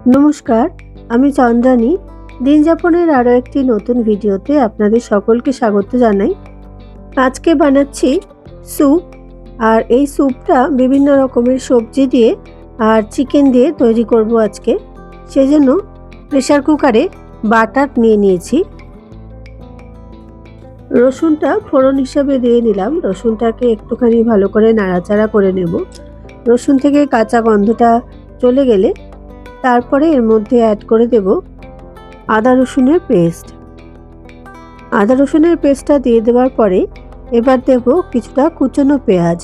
নমস্কার, আমি চন্দ্রানী। দিন যাপনের আরও একটি নতুন ভিডিওতে আপনাদের সকলকে স্বাগত জানাই। আজকে বানাচ্ছি স্যুপ, আর এই স্যুপটা বিভিন্ন রকমের সবজি দিয়ে আর চিকেন দিয়ে তৈরি করব আজকে। সেজন্য প্রেসার কুকারে বাটার নিয়ে নিয়েছি। রসুনটা ফোড়ন হিসাবে দিয়ে নিলাম। রসুনটাকে একটুখানি ভালো করে নাড়াচাড়া করে নেব। রসুন থেকে কাঁচা গন্ধটা চলে গেলে তারপরে এর মধ্যে অ্যাড করে দেব আদা রসুনের পেস্ট। আদা রসুনের পেস্টটা দিয়ে দেওয়ার পরে এবার দেব কিছুটা কুচনো পেঁয়াজ।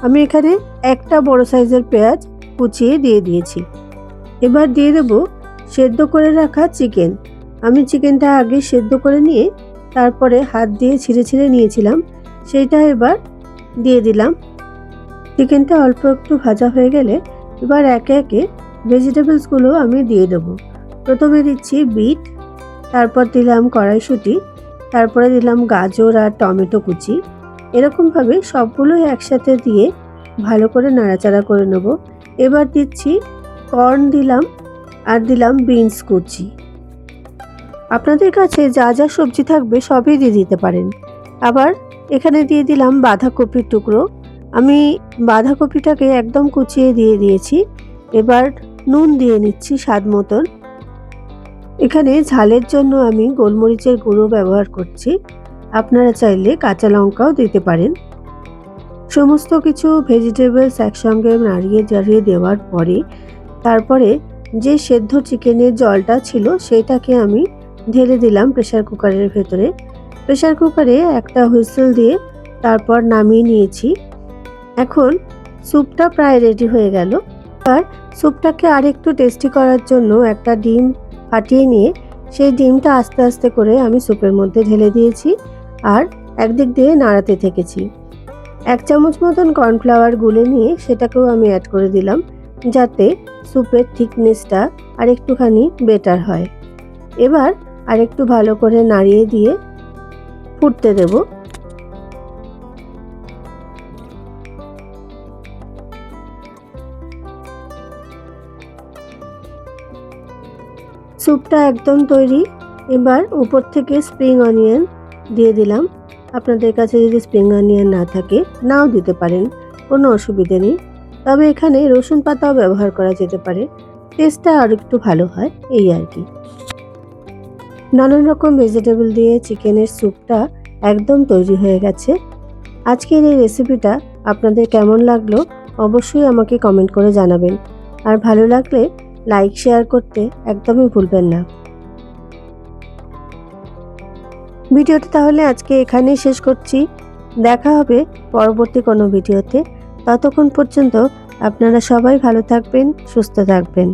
আমি এখানে একটা বড় সাইজের পেঁয়াজ কুচিয়ে দিয়ে দিয়েছি। এবার দিয়ে দেব সেদ্ধ করে রাখা চিকেন। আমি চিকেনটা আগে সেদ্ধ করে নিয়ে তারপরে হাত দিয়ে ছিঁড়ে ছিঁড়ে নিয়েছিলাম, সেইটা এবার দিয়ে দিলাম। চিকেনটা অল্প একটু ভাজা হয়ে গেলে এবার একে একে ভেজিটেবলসগুলো আমি দিয়ে দেবো। প্রথমে দিচ্ছি বিট, তারপর দিলাম কড়াইশুঁটি, তারপরে দিলাম গাজর আর টমেটো কুচি। এরকমভাবে সবগুলোই একসাথে দিয়ে ভালো করে নাড়াচাড়া করে নেব। এবার দিচ্ছি কর্ন দিলাম আর দিলাম বিনস কুচি। আপনাদের কাছে যা যা সবজি থাকবে সবই দিয়ে দিতে পারেন। আবার এখানে দিয়ে দিলাম বাঁধাকপির টুকরো। আমি বাঁধাকপিটাকে একদম কুচিয়ে দিয়ে দিয়েছি। এবার নুন দিয়ে নিচ্ছি স্বাদ মতন। এখানে ঝালের জন্য আমি গোলমরিচের গুঁড়ো ব্যবহার করছি, আপনারা চাইলে কাঁচা লঙ্কাও দিতে পারেন। সমস্ত কিছু ভেজিটেবলস একসঙ্গে নাড়িয়ে চাড়িয়ে দেওয়ার পরে তারপরে যে সেদ্ধ চিকেনের জলটা ছিল সেটাকে আমি ঢেলে দিলাম প্রেসার কুকারের ভেতরে। প্রেসার কুকারে একটা হুইসেল দিয়ে তারপর নামিয়ে নিয়েছি। এখন স্যুপটা প্রায় রেডি হয়ে গেল। আর স্যুপটাকে আরেকটু টেস্টি করার জন্য একটা ডিম ফাটিয়ে নিয়ে সেই ডিমটা আস্তে আস্তে করে আমি স্যুপের মধ্যে ঢেলে দিয়েছি আর একদিক দিয়ে নাড়াতে থেকেছি। 1 চামচ মতন কর্নফ্লাওয়ার গুলে নিয়ে সেটাকেও আমি অ্যাড করে দিলাম, যাতে স্যুপের থিকনেসটা আর একটুখানি বেটার হয়। এবার আরেকটু ভালো করে নাড়িয়ে দিয়ে ফুটতে দেব। স্যুপটা একদম তৈরি। এবার উপর থেকে স্প্রিং অনিয়ন দিয়ে দিলাম। আপনাদের কাছে যদি স্প্রিং অনিয়ন না থাকে নাও দিতে পারেন, কোনো অসুবিধে নেই। তবে এখানে রসুন পাতাও ব্যবহার করা যেতে পারে, টেস্টটা আর একটু ভালো হয় এই আর কি। নানান রকম ভেজিটেবল দিয়ে চিকেনের স্যুপটা একদম তৈরি হয়ে গেছে। আজকের এই রেসিপিটা আপনাদের কেমন লাগলো অবশ্যই আমাকে কমেন্ট করে জানাবেন, আর ভালো লাগলে লাইক শেয়ার করতে একদমই ভুলবেন না। ভিডিওটা তাহলে আজকে এখানেই শেষ করছি। দেখা হবে পরবর্তী কোনো ভিডিওতে। ততক্ষণ পর্যন্ত আপনারা সবাই ভালো থাকবেন, সুস্থ থাকবেন।